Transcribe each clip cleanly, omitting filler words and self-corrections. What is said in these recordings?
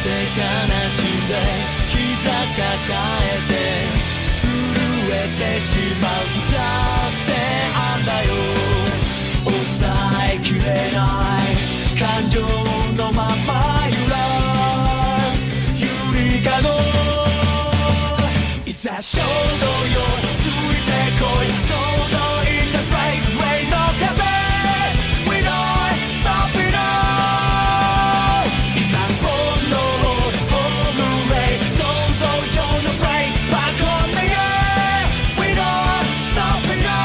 悲しんで膝抱えて震えてしまう日だってあんだよ抑えきれない感情のまま揺らすゆりかのいざ衝動よついてこいその in the right way の壁 We don't stop it all 今このホームウェイ想像上のフレイ Back on the air We don't stop it all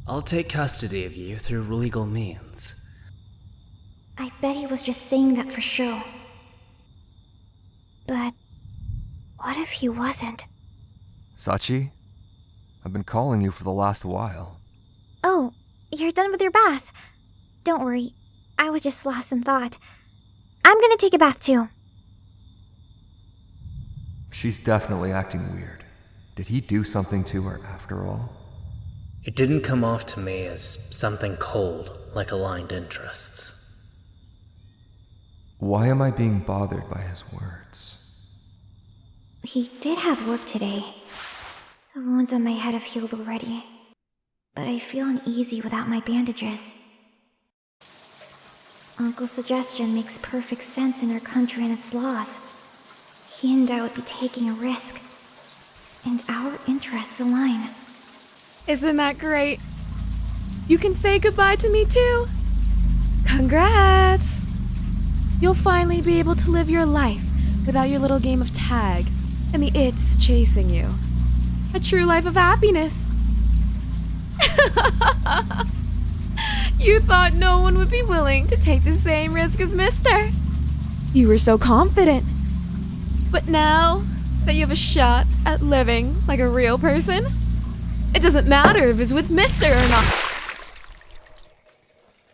I'll take custody of you through legal means. I bet he was just saying that for show. But what if he wasn't? Sachi? I've been calling you for the last while. Oh, you're done with your bath. Don't worry, I was just lost in thought. I'm gonna take a bath too. She's definitely acting weird. Did he do something to her after all? It didn't come off to me as something cold, like aligned interests. Why am I being bothered by his words? He did have work today. The wounds on my head have healed already. But I feel uneasy without my bandages. Uncle's suggestion makes perfect sense in our country and its laws. He and I would be taking a risk. And our interests align. Isn't that great? You can say goodbye to me too. Congrats! You'll finally be able to live your life without your little game of tag and the its chasing you. A true life of happiness. You thought no one would be willing to take the same risk as Mister. You were so confident. But now that you have a shot at living like a real person, it doesn't matter if it's with Mister or not.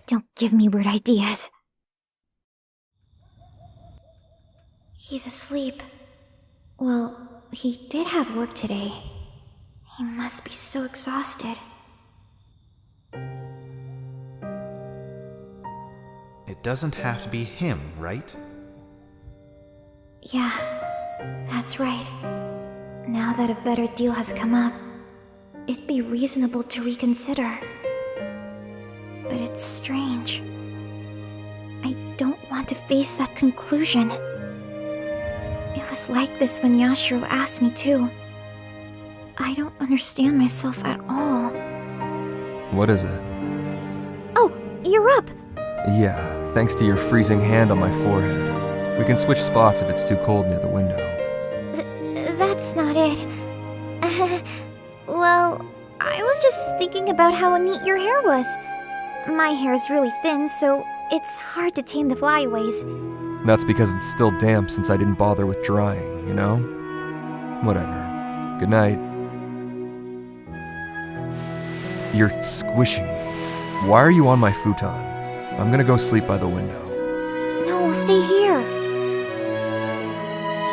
Don't give me weird ideas. He's asleep. Well, he did have work today. He must be so exhausted. It doesn't have to be him, right? Yeah, that's right. Now that a better deal has come up, it'd be reasonable to reconsider. But it's strange. I don't want to face that conclusion. It was like this when Yashiro asked me too. I don't understand myself at all. What is it? Oh, you're up! Yeah, thanks to your freezing hand on my forehead. We can switch spots if it's too cold near the window. That's not it. Well, I was just thinking about how neat your hair was. My hair is really thin, so it's hard to tame the flyaways. That's because it's still damp since I didn't bother with drying, you know? Whatever. Good night. You're squishing me. Why are you on my futon? I'm gonna go sleep by the window. No, stay here.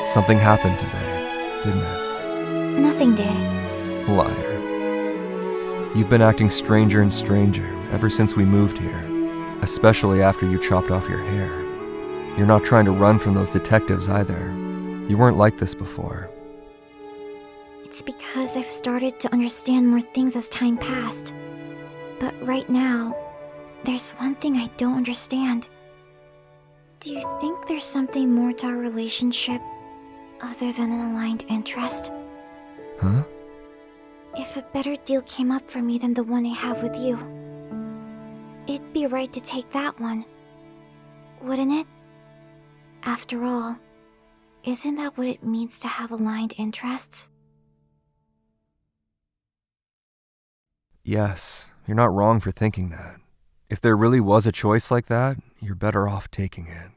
Something happened today, didn't it? Nothing did. Liar. You've been acting stranger and stranger ever since we moved here, especially after you chopped off your hair. You're not trying to run from those detectives either. You weren't like this before. It's because I've started to understand more things as time passed. But right now, there's one thing I don't understand. Do you think there's something more to our relationship other than an aligned interest? Huh? If a better deal came up for me than the one I have with you, it'd be right to take that one, wouldn't it? After all, isn't that what it means to have aligned interests? Yes, you're not wrong for thinking that. If there really was a choice like that, you're better off taking it.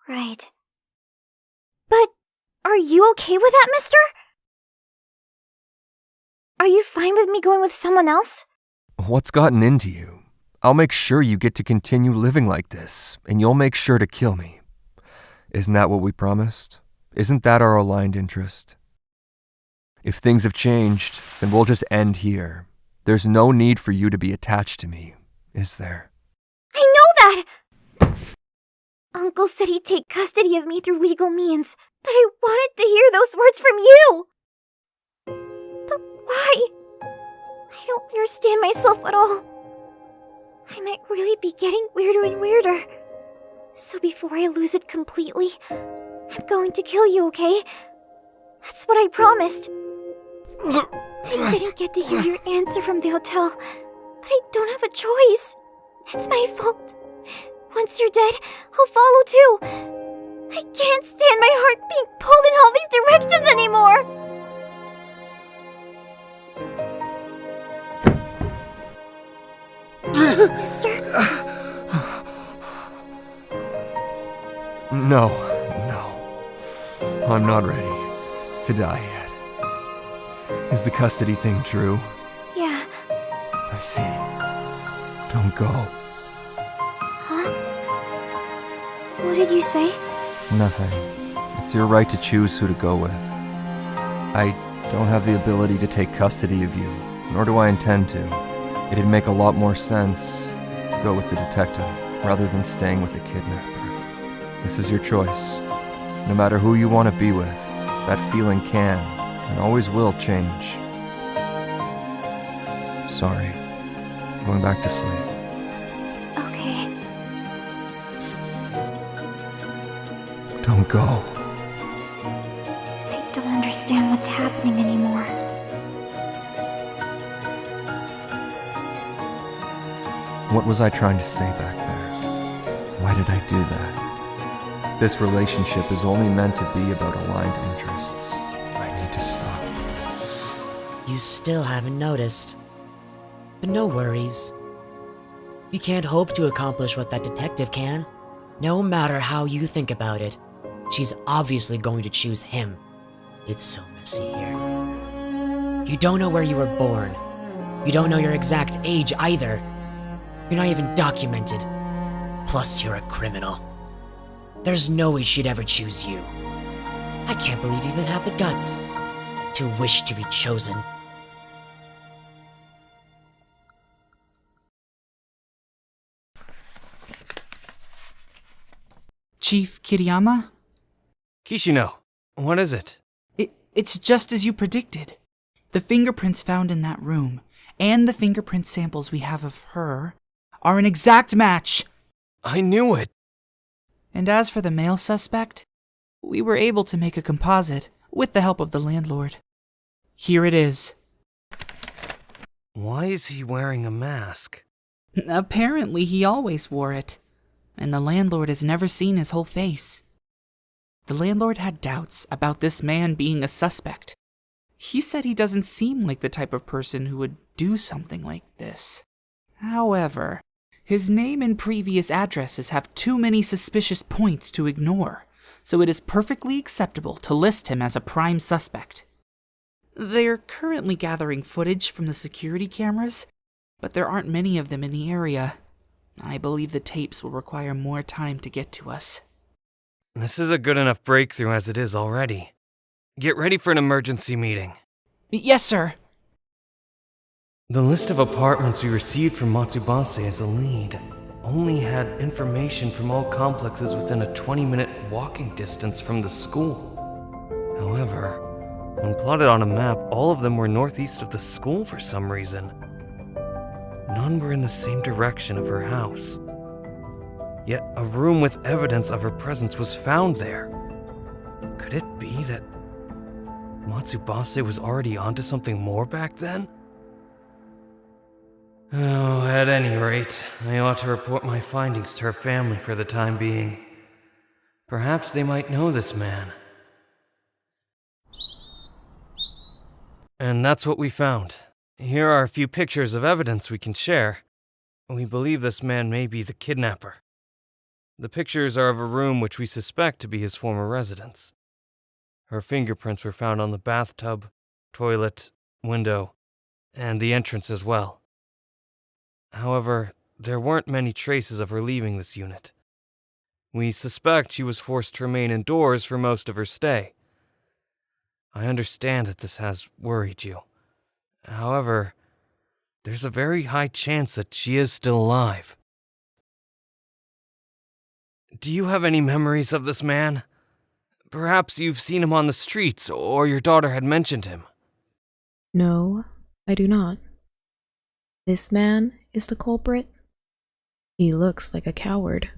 Right. But are you okay with that, mister? Are you fine with me going with someone else? What's gotten into you? I'll make sure you get to continue living like this, and you'll make sure to kill me. Isn't that what we promised? Isn't that our aligned interest? If things have changed, then we'll just end here. There's no need for you to be attached to me, is there? I know that! Uncle said he'd take custody of me through legal means, but I wanted to hear those words from you! But why? I don't understand myself at all. I might really be getting weirder and weirder. So before I lose it completely, I'm going to kill you, okay? That's what I promised. I didn't get to hear your answer from the hotel, but I don't have a choice. It's my fault. Once you're dead, I'll follow too. I can't stand my heart being pulled in all these directions anymore. Mister? No. I'm not ready to die yet. Is the custody thing true? Yeah. I see. Don't go. Huh? What did you say? Nothing. It's your right to choose who to go with. I don't have the ability to take custody of you, nor do I intend to. It'd make a lot more sense to go with the detective rather than staying with a kidnapper. This is your choice. No matter who you want to be with, that feeling can and always will change. Sorry. I'm going back to sleep. Okay. Don't go. I don't understand what's happening anymore. What was I trying to say back there? Why did I do that? This relationship is only meant to be about aligned interests. I need to stop. You still haven't noticed. But no worries. You can't hope to accomplish what that detective can. No matter how you think about it, she's obviously going to choose him. It's so messy here. You don't know where you were born. You don't know your exact age either. You're not even documented. Plus, you're a criminal. There's no way she'd ever choose you. I can't believe you even have the guts to wish to be chosen. Chief Kiriyama? Kishino, what is it? It's just as you predicted. The fingerprints found in that room, and the fingerprint samples we have of her, are an exact match. I knew it! And as for the male suspect, we were able to make a composite with the help of the landlord. Here it is. Why is he wearing a mask? Apparently he always wore it, and the landlord has never seen his whole face. The landlord had doubts about this man being a suspect. He said he doesn't seem like the type of person who would do something like this. However, his name and previous addresses have too many suspicious points to ignore, so it is perfectly acceptable to list him as a prime suspect. They're currently gathering footage from the security cameras, but there aren't many of them in the area. I believe the tapes will require more time to get to us. This is a good enough breakthrough as it is already. Get ready for an emergency meeting. Yes, sir. The list of apartments we received from Matsubase as a lead only had information from all complexes within a 20-minute walking distance from the school. However, when plotted on a map, all of them were northeast of the school for some reason. None were in the same direction of her house. Yet a room with evidence of her presence was found there. Could it be that Matsubase was already onto something more back then? Oh, at any rate, I ought to report my findings to her family for the time being. Perhaps they might know this man. And that's what we found. Here are a few pictures of evidence we can share. We believe this man may be the kidnapper. The pictures are of a room which we suspect to be his former residence. Her fingerprints were found on the bathtub, toilet, window, and the entrance as well. However, there weren't many traces of her leaving this unit. We suspect she was forced to remain indoors for most of her stay. I understand that this has worried you. However, there's a very high chance that she is still alive. Do you have any memories of this man? Perhaps you've seen him on the streets, or your daughter had mentioned him. No, I do not. This man is the culprit. He looks like a coward.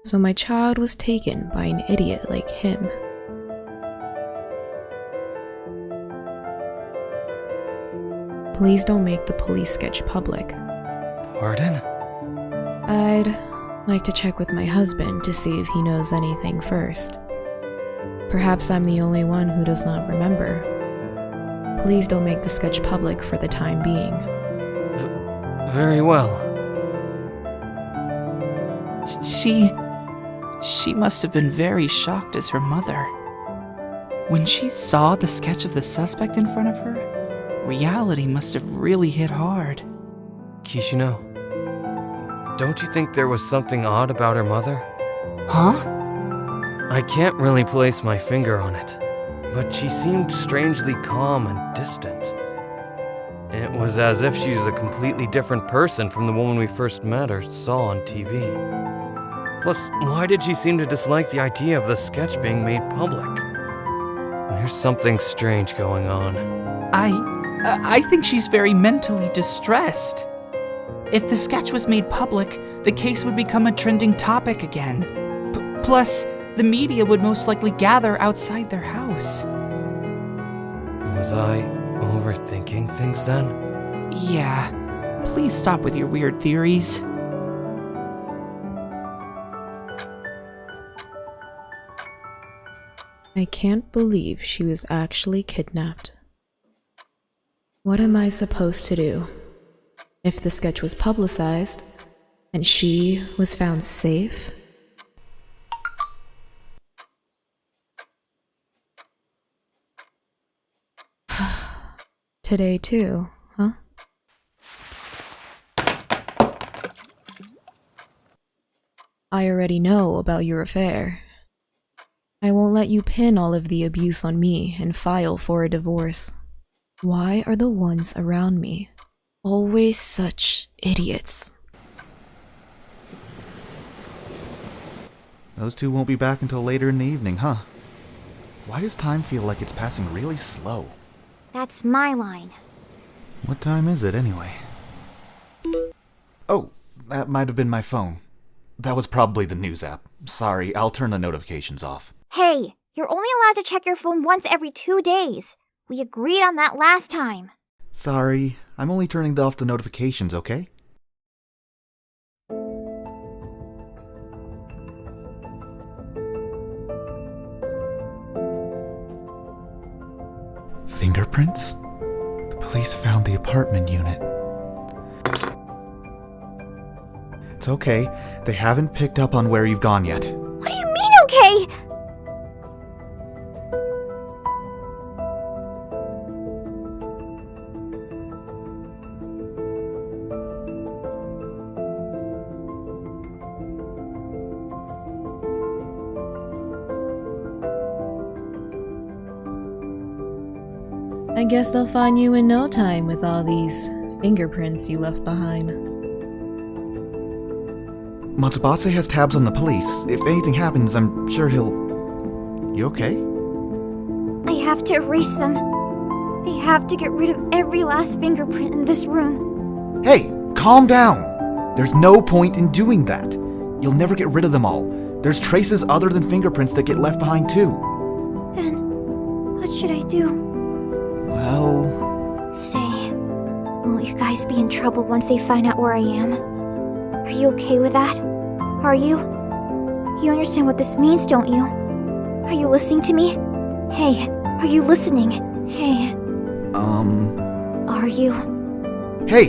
So my child was taken by an idiot like him. Please don't make the police sketch public. Pardon? I'd like to check with my husband to see if he knows anything first. Perhaps I'm the only one who does not remember. Please don't make the sketch public for the time being. Very well. She must have been very shocked as her mother. When she saw the sketch of the suspect in front of her, reality must have really hit hard. Kishino, don't you think there was something odd about her mother? Huh? I can't really place my finger on it, but she seemed strangely calm and distant. It was as if she was a completely different person from the woman we first met or saw on TV. Plus, why did she seem to dislike the idea of the sketch being made public? There's something strange going on. I think she's very mentally distressed. If the sketch was made public, the case would become a trending topic again. Plus, the media would most likely gather outside their house. Was I overthinking things then? Yeah. Please stop with your weird theories. I can't believe she was actually kidnapped. What am I supposed to do? If the sketch was publicized, and she was found safe? Today too, huh? I already know about your affair. I won't let you pin all of the abuse on me and file for a divorce. Why are the ones around me always such idiots? Those two won't be back until later in the evening, huh? Why does time feel like it's passing really slow? That's my line. What time is it, anyway? Oh, that might have been my phone. That was probably the news app. Sorry, I'll turn the notifications off. Hey, you're only allowed to check your phone once every 2 days. We agreed on that last time. Sorry, I'm only turning off the notifications, okay? Fingerprints? The police found the apartment unit. It's okay. They haven't picked up on where you've gone yet. What do you mean, okay? I guess they'll find you in no time with all these fingerprints you left behind. Matsubase has tabs on the police. If anything happens, I'm sure he'll... You okay? I have to erase them. I have to get rid of every last fingerprint in this room. Hey, calm down! There's no point in doing that. You'll never get rid of them all. There's traces other than fingerprints that get left behind too. Then, what should I do? Well... Say, won't you guys be in trouble once they find out where I am? Are you okay with that? Are you? You understand what this means, don't you? Are you listening to me? Hey, are you listening? Hey. Are you? Hey!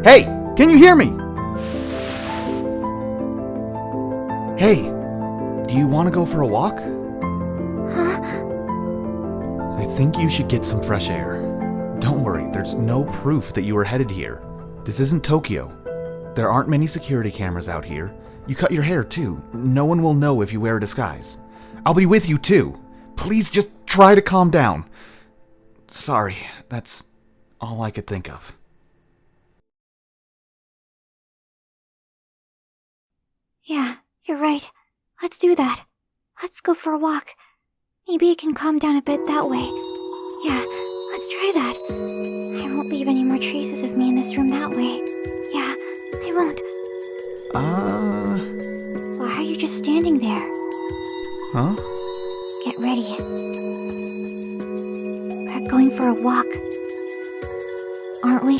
Hey! Can you hear me? Hey! Do you want to go for a walk? Huh? I think you should get some fresh air. Don't worry, there's no proof that you were headed here. This isn't Tokyo. There aren't many security cameras out here. You cut your hair too. No one will know if you wear a disguise. I'll be with you too. Please just try to calm down. Sorry, that's all I could think of. Yeah, you're right. Let's do that. Let's go for a walk. Maybe it can calm down a bit that way. Yeah, let's try that. I won't leave any more traces of me in this room that way. Yeah, I won't. Why are you just standing there? Huh? Get ready. We're going for a walk. Aren't we?